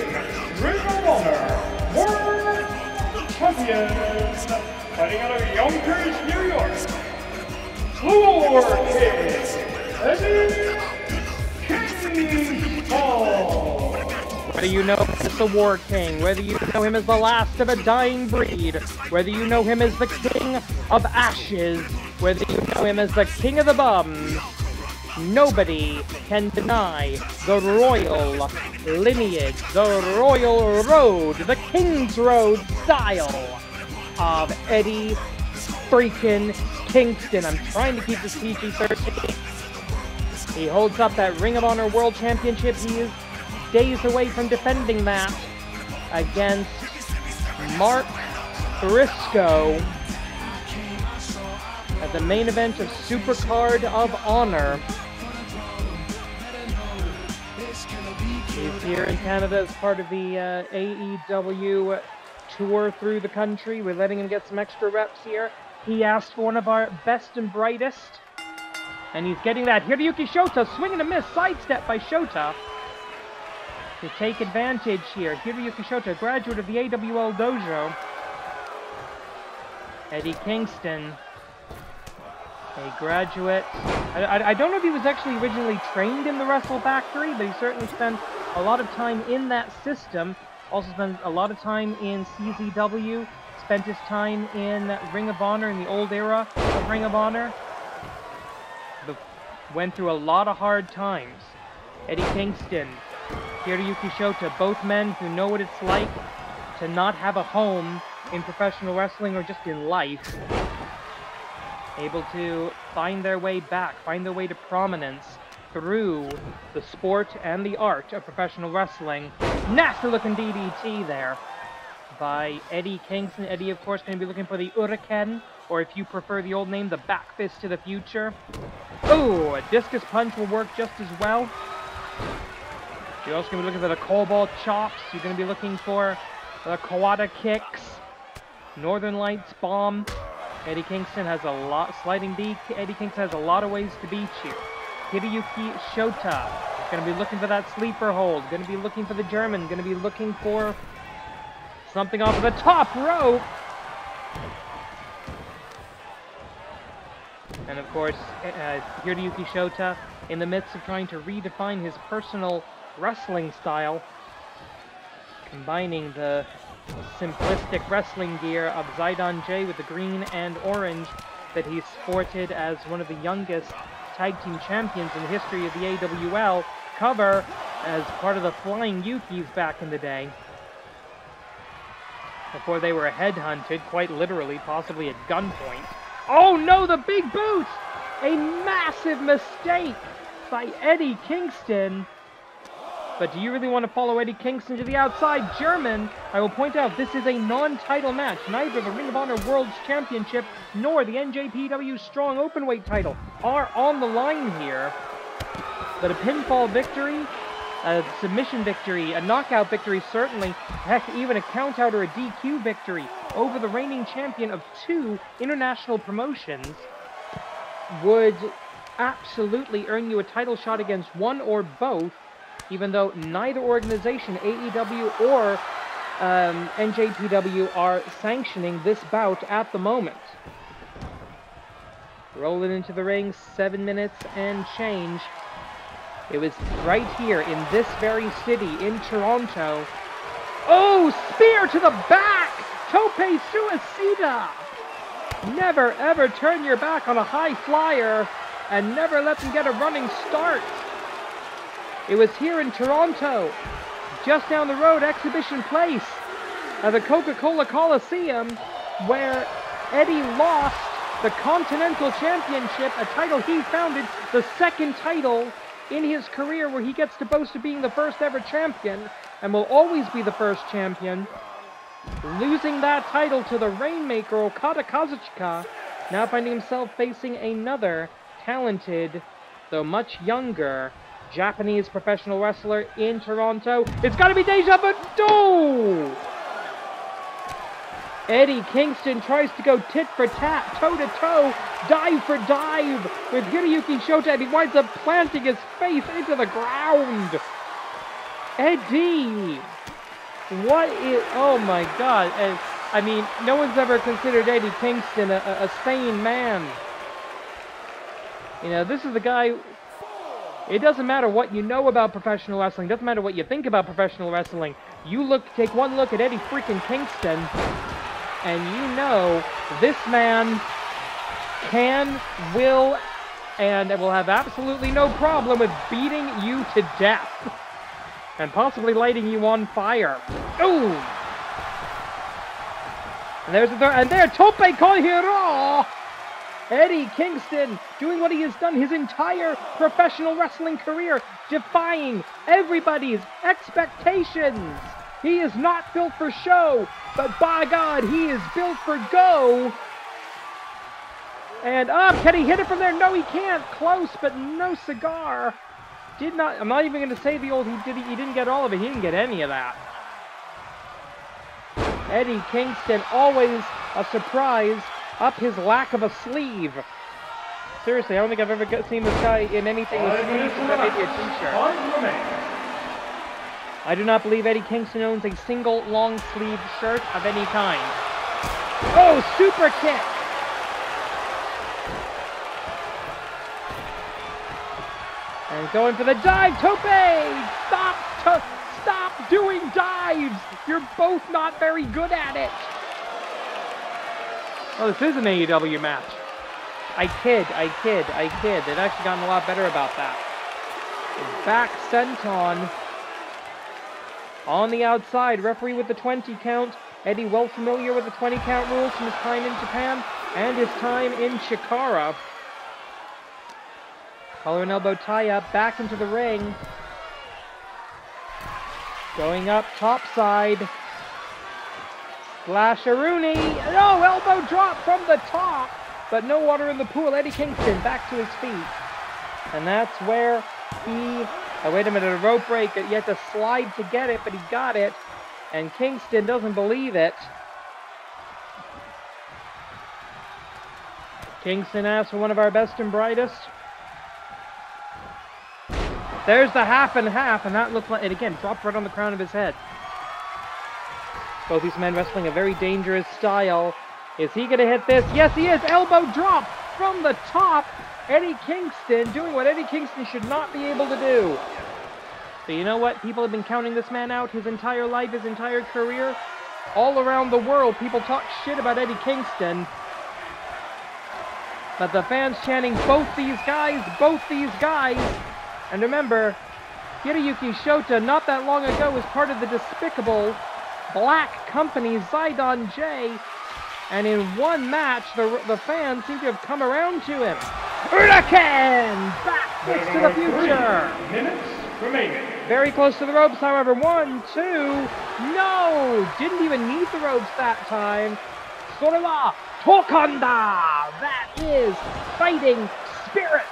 Ring of Honor World Champion, fighting out of Yonkers, New York, Floor King Eddie Kingston. Whether you know him as the War King, whether you know him as the last of a dying breed, whether you know him as the King of Ashes, whether you know him as the King of the Bums, nobody can deny the royal lineage, the royal road, the King's Road style of Eddie freaking Kingston. I'm trying to keep this PG-13. He holds up that Ring of Honor World Championship. He is days away from defending that against Mark Briscoe at the main event of Supercard of Honor. He's here in Canada as part of the AEW tour through the country. We're letting him get some extra reps here. He asked for one of our best and brightest, and he's getting that. Hiroyuki Shota, swing and a miss, sidestep by Shota to take advantage here. Hiroyuki Shota, graduate of the AWL Dojo. Eddie Kingston, a graduate. I don't know if he was actually originally trained in the Wrestle Factory, but he certainly spent a lot of time in that system. Also spent a lot of time in CZW. Spent his time in Ring of Honor, in the old era of Ring of Honor. Went through a lot of hard times. Eddie Kingston, Hiroyuki Shota, both men who know what it's like to not have a home in professional wrestling or just in life. Able to find their way back, find their way to prominence through the sport and the art of professional wrestling. Nasty looking DDT there by Eddie Kingston. Eddie, of course, going to be looking for the Uraken, or if you prefer the old name, the back fist to the future. Oh, a discus punch will work just as well. You're also going to be looking for the cobalt chops. You're going to be looking for the Kawada kicks, Northern Lights bomb. Eddie Kingston has a lot, sliding D. Eddie Kingston has a lot of ways to beat you. Hiroyuki Shota, going to be looking for that sleeper hold. Going to be looking for the German. Going to be looking for something off of the top rope. And of course, Hiroyuki Shota, in the midst of trying to redefine his personal wrestling style, combining the simplistic wrestling gear of Zidon J with the green and orange that he sported as one of the youngest tag team champions in the history of the AWL, cover as part of the Flying Yukis back in the day, before they were headhunted, quite literally, possibly at gunpoint. Oh no, the big boot! A massive mistake by Eddie Kingston. But do you really want to follow Eddie Kingston to the outside? German, I will point out, this is a non-title match. Neither the Ring of Honor World Championship nor the NJPW Strong Openweight title are on the line here. But a pinfall victory, a submission victory, a knockout victory certainly, heck, even a count-out or a DQ victory over the reigning champion of 2 international promotions would absolutely earn you a title shot against one or both, even though neither organization, AEW or NJPW, are sanctioning this bout at the moment. Rolling into the ring, 7 minutes and change. It was right here in this very city, in Toronto. Oh, spear to the back! Tope suicida! Never ever turn your back on a high flyer, and never let them get a running start. It was here in Toronto, just down the road, Exhibition Place, at the Coca-Cola Coliseum, where Eddie lost the Continental Championship, a title he founded, the second title in his career where he gets to boast of being the first ever champion, and will always be the first champion, losing that title to the Rainmaker Okada Kazuchika, now finding himself facing another talented, though much younger, Japanese professional wrestler in Toronto. It's got to be Deja Vu. Eddie Kingston tries to go tit for tat, toe to toe, dive for dive with Hiroyuki Shota, and he winds up planting his face into the ground. Eddie! What is... Oh my god. I mean, no one's ever considered Eddie Kingston a sane man. You know, this is the guy... It doesn't matter what you know about professional wrestling. It doesn't matter what you think about professional wrestling. Take one look at Eddie freaking Kingston, and you know this man can, will, and will have absolutely no problem with beating you to death. And possibly lighting you on fire. Ooh! And there's the third, and there, Tope con Hiro! Eddie Kingston doing what he has done his entire professional wrestling career, defying everybody's expectations. He is not built for show, but by God, he is built for go. And up, can he hit it from there? No, he can't. Close, but no cigar. I'm not even going to say the old he didn't get all of it. He didn't get any of that. Eddie Kingston, always a surprise, up his lack of a sleeve. Seriously, I don't think I've ever seen this guy in anything with sleeves except maybe a t-shirt. I do not believe Eddie Kingston owns a single long-sleeve shirt of any kind. Oh, super kick! And going for the dive, Tope! Stop doing dives! You're both not very good at it! Oh, this is an AEW match. I kid. They've actually gotten a lot better about that. Back senton. On the outside, referee with the 20 count. Eddie well familiar with the 20 count rules from his time in Japan and his time in Chikara. Collar and elbow tie-up, back into the ring. Going up topside. Slasharoonie. No, elbow drop from the top. But no water in the pool. Eddie Kingston back to his feet. And that's where he... Oh, wait a minute, a rope break. You had to slide to get it, but he got it. And Kingston doesn't believe it. Kingston asks for one of our best and brightest. There's the half and half, and that looked like, and again, dropped right on the crown of his head. Both these men wrestling a very dangerous style. Is he going to hit this? Yes, he is. Elbow drop from the top. Eddie Kingston doing what Eddie Kingston should not be able to do. So you know what? People have been counting this man out his entire life, his entire career. All around the world, people talk shit about Eddie Kingston. But the fans chanting, both these guys, both these guys. And remember, Hiroyuki Shota, not that long ago, was part of the despicable black company Zidon J. And in one match, the fans seem to have come around to him. Hurricane! Back to the future! Minutes remaining. Very close to the ropes, however. 1, 2, no! Didn't even need the ropes that time. Sorela Tokanda! That is fighting spirit!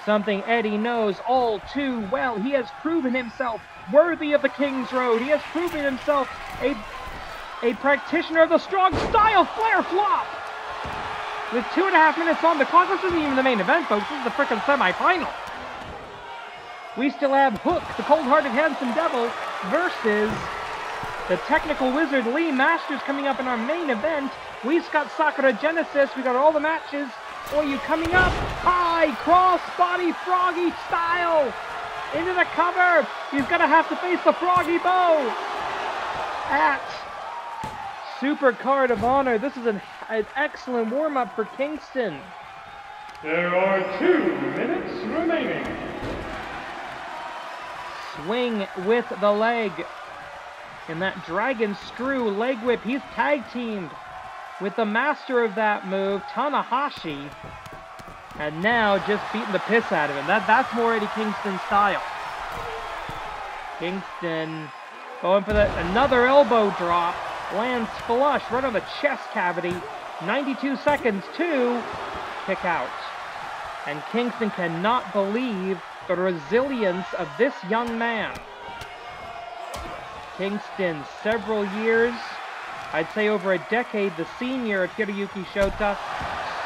Something Eddie knows all too well. He has proven himself worthy of the King's Road. He has proven himself a practitioner of the strong style flare flop. With 2.5 minutes on the clock, this isn't even the main event, folks. This is the frickin' semi-final. We still have Hook, the cold-hearted handsome devil, versus the technical wizard Lee Masters coming up in our main event. We've got Sakura Genesis. We got all the matches for you coming up. High cross body froggy style into the cover. He's gonna have to face the froggy bow at Super Card of Honor. This is an excellent warm-up for Kingston. There are 2 minutes remaining. Swing with the leg in that dragon screw leg whip. He's tag teamed with the master of that move, Tanahashi. And now just beating the piss out of him. That's more Eddie Kingston style. Kingston going for another elbow drop. Lands flush right on the chest cavity. 92 seconds to kick out. And Kingston cannot believe the resilience of this young man. Kingston, several years, I'd say over a decade, the senior of Hiroyuki Shota,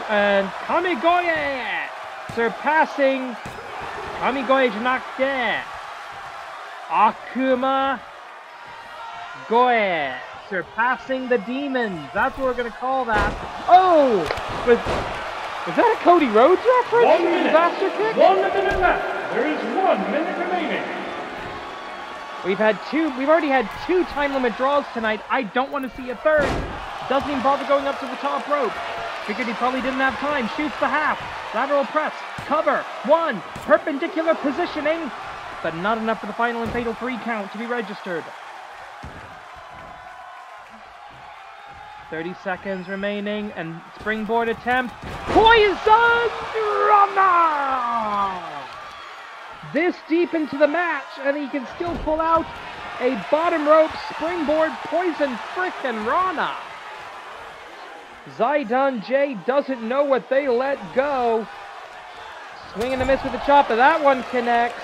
and Kamigoye surpassing Kamigoye Janake. Akuma Goe surpassing the demons. That's what we're going to call that. Oh! Was that a Cody Rhodes reference? 1 minute. Disaster kick? 1 minute left. There is 1 minute remaining. We've already had 2 time limit draws tonight. I don't want to see a third. Doesn't even bother going up to the top rope. Figured he probably didn't have time. Shoots the half. Lateral press. Cover. 1. Perpendicular positioning. But not enough for the final and fatal 3 count to be registered. 30 seconds remaining, and springboard attempt. Poison Rana! This deep into the match, and he can still pull out a bottom rope springboard poison frickin' Rana. Zaidan J doesn't know what they let go. Swing and a miss with the chop, but that one connects.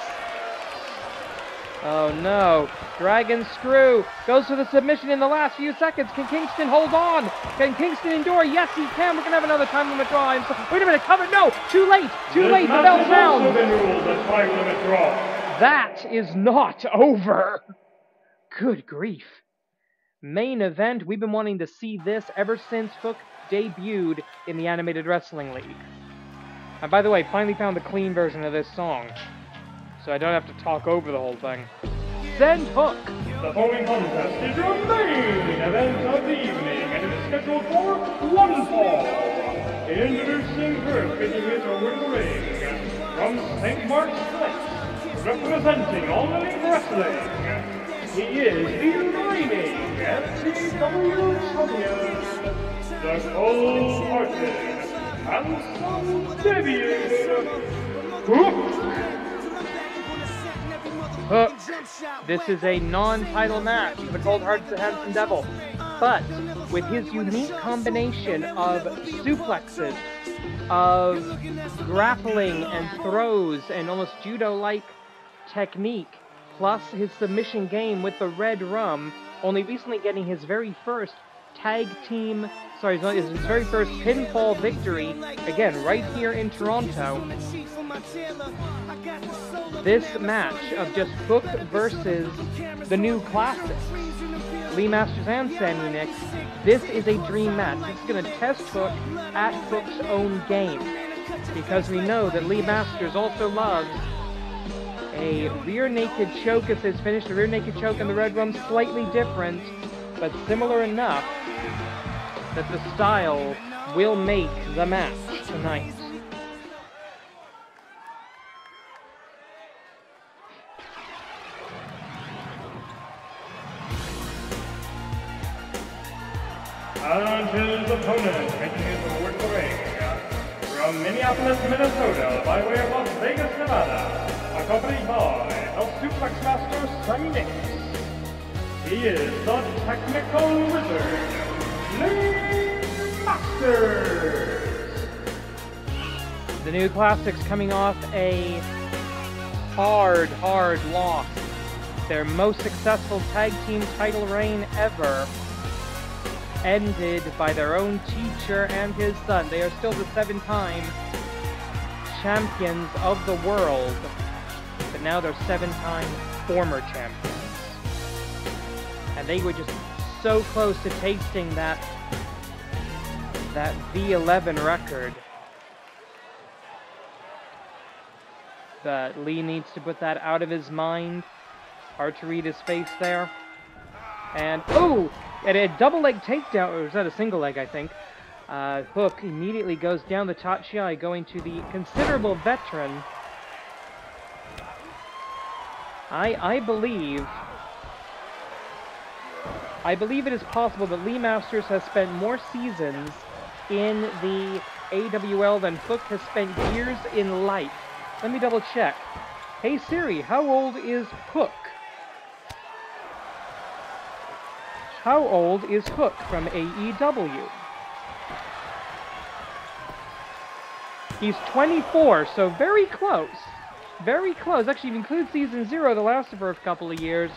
Oh no. Dragon Screw goes for the submission in the last few seconds. Can Kingston hold on? Can Kingston endure? Yes, he can. We're going to have another time limit draw. Wait a minute, cover. No, too late. Too late. The bell sounds. That is not over. Good grief. Main event. We've been wanting to see this ever since Hook debuted in the Animated Wrestling League. And by the way, finally found the clean version of this song, so I don't have to talk over the whole thing. Send Hook! The following contest is your main event of the evening, and it is scheduled for 1 fall. Introducing her fitting it over the ring, from St. Mark's Place, representing All Elite Wrestling, he is the reigning FTW champion, the cold-hearted, handsome debut, Hook! Hook. This is a non-title match for the Cold-Hearted Handsome Devil, but with his unique combination of suplexes, of grappling and throws, and almost judo-like technique, plus his submission game with the Red Rum, only recently getting his very first his very first pinfall victory, again, right here in Toronto. This match of just Hook versus the new classics, Lee Masters and Sammy Nix, this is a dream match. This is going to test Hook at Hook's own game, because we know that Lee Masters also loves a rear naked choke as his finish. The rear naked choke and the Red Rum slightly different, but similar enough that the style will make the match tonight. And his opponent, making his way to the ring, from Minneapolis, Minnesota, by way of Las Vegas, Nevada, accompanied by El Suplex Master Sammy Nix. He is the Technical Wizard, Lee Masters. The new classics coming off a hard loss. Their most successful tag team title reign ever ended by their own teacher and his son. They are still the 7-time champions of the world, but now they're 7-time former champions. And they were just so close to tasting that V11 record. But Lee needs to put that out of his mind. Hard to read his face there. And, oh! And a double leg takedown, or was that a single leg, I think? Hook immediately goes down the Tachiai, going to the considerable veteran. I believe it is possible that Lee Masters has spent more seasons in the AWL than Hook has spent years in life. Let me double check. Hey Siri, how old is Hook? How old is Hook from AEW? He's 24, so very close. Very close. Actually, if you include Season 0, that lasted for a couple of years,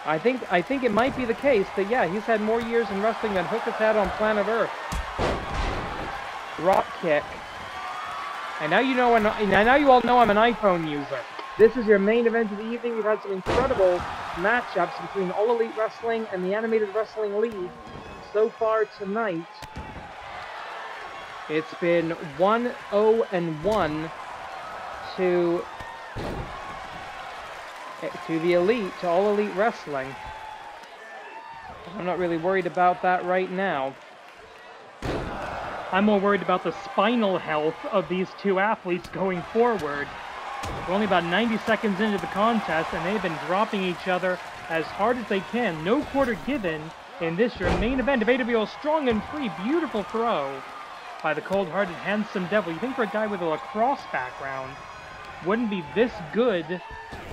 I think it might be the case that, yeah, he's had more years in wrestling than Hook has had on planet Earth. Drop kick. And now you know, now you all know I'm an iPhone user. This is your main event of the evening. We've had some incredible matchups between All Elite Wrestling and the Animated Wrestling League. So far tonight, it's been 1-0-1 to the Elite, to All Elite Wrestling. I'm not really worried about that right now. I'm more worried about the spinal health of these two athletes going forward. We're only about 90 seconds into the contest, and they've been dropping each other as hard as they can. No quarter given in this your main event of AWL Strong and Free. Beautiful throw by the cold-hearted, handsome devil. You think for a guy with a lacrosse background wouldn't be this good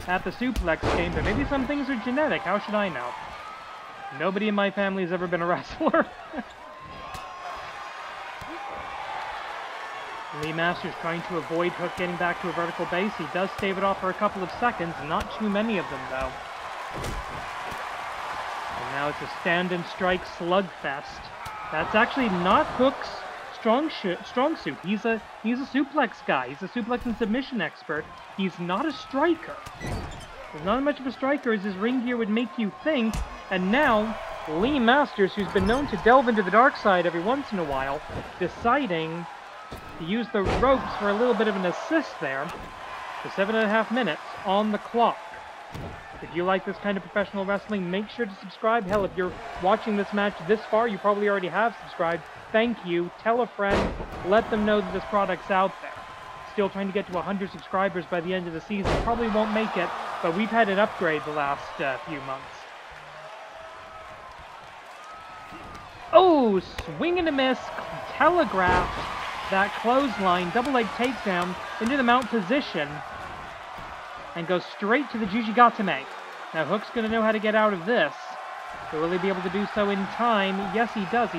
at the suplex game, but maybe some things are genetic. How should I know? Nobody in my family has ever been a wrestler. Lee Masters trying to avoid Hook getting back to a vertical base. He does stave it off for a couple of seconds. Not too many of them, though. And now it's a stand and strike slugfest. That's actually not Hook's strong suit. He's a suplex guy. He's a suplex and submission expert. He's not a striker. He's not as much of a striker as his ring gear would make you think. And now, Lee Masters, who's been known to delve into the dark side every once in a while, deciding to use the ropes for a little bit of an assist there. For 7.5 minutes on the clock. If you like this kind of professional wrestling, make sure to subscribe. Hell, if you're watching this match this far, you probably already have subscribed. Thank you. Tell a friend. Let them know that this product's out there. Still trying to get to 100 subscribers by the end of the season. Probably won't make it, but we've had an upgrade the last few months. Oh, swing and a miss. Telegraphed that clothesline, double leg takedown into the mount position, and goes straight to the Jujigatame. Now Hook's going to know how to get out of this. Will he be able to do so in time? Yes, he does.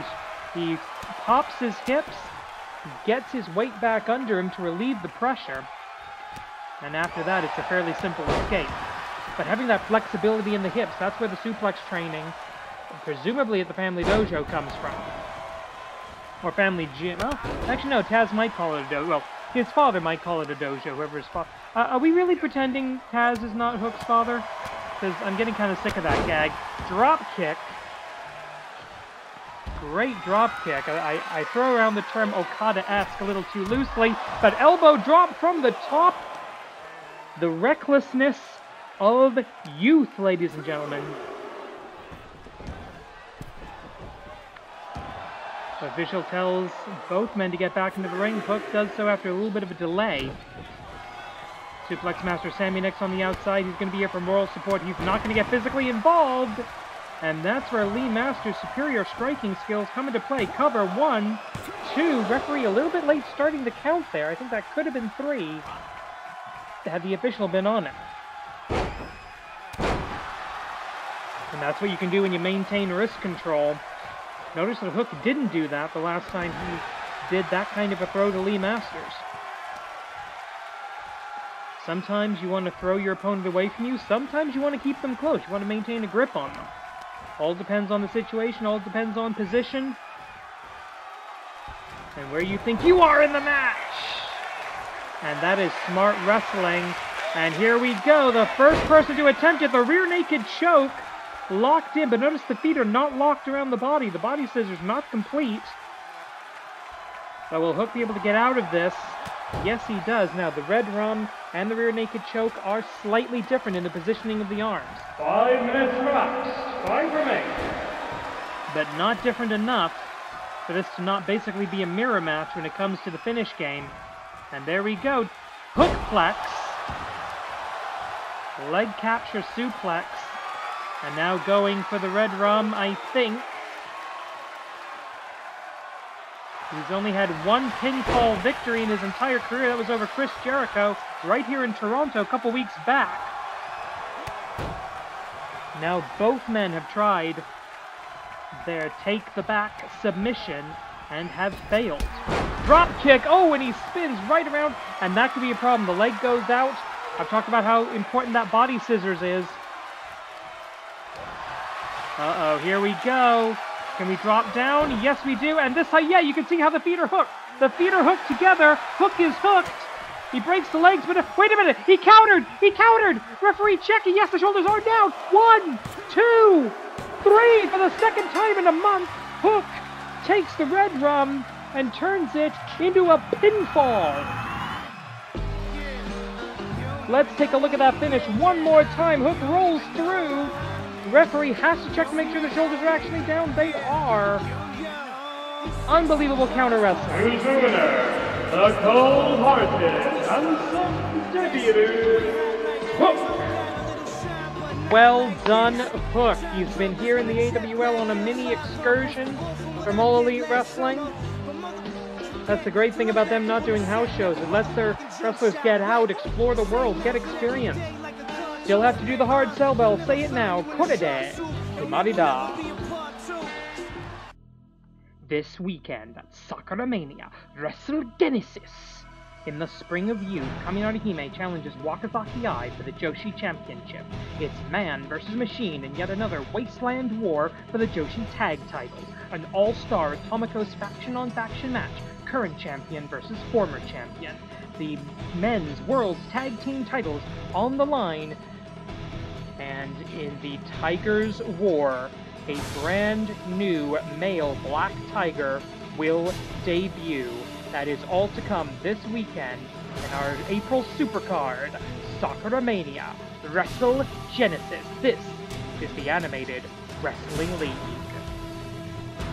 He pops his hips, gets his weight back under him to relieve the pressure, and after that it's a fairly simple escape. But having that flexibility in the hips, that's where the suplex training, presumably at the Family Dojo, comes from. Or Family Gym. Oh, actually no, Taz might call it a dojo. Well, his father might call it a dojo, whoever his father... are we really pretending Taz is not Hook's father? Because I'm getting kind of sick of that gag. Drop kick. Great drop kick. I throw around the term Okada-esque a little too loosely, but elbow drop from the top. The recklessness of youth, ladies and gentlemen. The official tells both men to get back into the ring. Hook does so after a little bit of a delay. Suplex Master Sammy next on the outside. He's going to be here for moral support. He's not going to get physically involved. And that's where Lee Masters' superior striking skills come into play. Cover 1, 2. Referee a little bit late starting the count there. I think that could have been 3 had the official been on it. And that's what you can do when you maintain wrist control. Notice that Hook didn't do that the last time he did that kind of a throw to Lee Masters. Sometimes you want to throw your opponent away from you. Sometimes you want to keep them close. You want to maintain a grip on them. All depends on the situation. All depends on position. And where you think you are in the match. And that is smart wrestling. And here we go. The first person to attempt it. The rear naked choke. Locked in, but notice the feet are not locked around the body. The body scissors not complete. But will Hook be able to get out of this? Yes, he does. Now, the red rum and the rear naked choke are slightly different in the positioning of the arms. 5 minutes relaxed. Time remaining. But not different enough for this to not basically be a mirror match when it comes to the finish game. And there we go. Hook flex. Leg capture suplex. And now going for the red rum, I think. He's only had one pinfall victory in his entire career. That was over Chris Jericho right here in Toronto a couple weeks back. Now both men have tried their take-the-back submission and have failed. Drop kick. Oh, and he spins right around. And that could be a problem. The leg goes out. I've talked about how important that body scissors is. Uh-oh, here we go. Can we drop down? Yes, we do. And this time, yeah, you can see how the feet are hooked. The feet are hooked together. Hook is hooked. He breaks the legs, but wait a minute. He countered. He countered. Referee checking. Yes, the shoulders are down. 1, 2, 3. For the second time in a month, Hook takes the red rum and turns it into a pinfall. Let's take a look at that finish one more time. Hook rolls through. Referee has to check to make sure the shoulders are actually down. They are. Unbelievable counter wrestling. Who's the winner? The cold-hearted and debuted Hook. Well done, Hook. He's been here in the AWL on a mini excursion from All Elite Wrestling. That's the great thing about them not doing house shows. It lets their wrestlers get out, explore the world, get experience. Still have to do the hard sell bell. Say it now. Korede. Kumarida. This weekend at Sakuramania, Wrestle Genesis. In the Spring of Youth, Kaminari Hime challenges Wakazaki Eye for the Joshi Championship. It's man versus machine in yet another wasteland war for the Joshi Tag titles. An all-star Tomiko's faction-on-faction match. Current champion versus former champion. The men's world's tag team titles on the line. And in the Tigers War, a brand new male Black Tiger will debut. That is all to come this weekend in our April Supercard, Sakuramania, Wrestle Genesis. This is the Animated Wrestling League.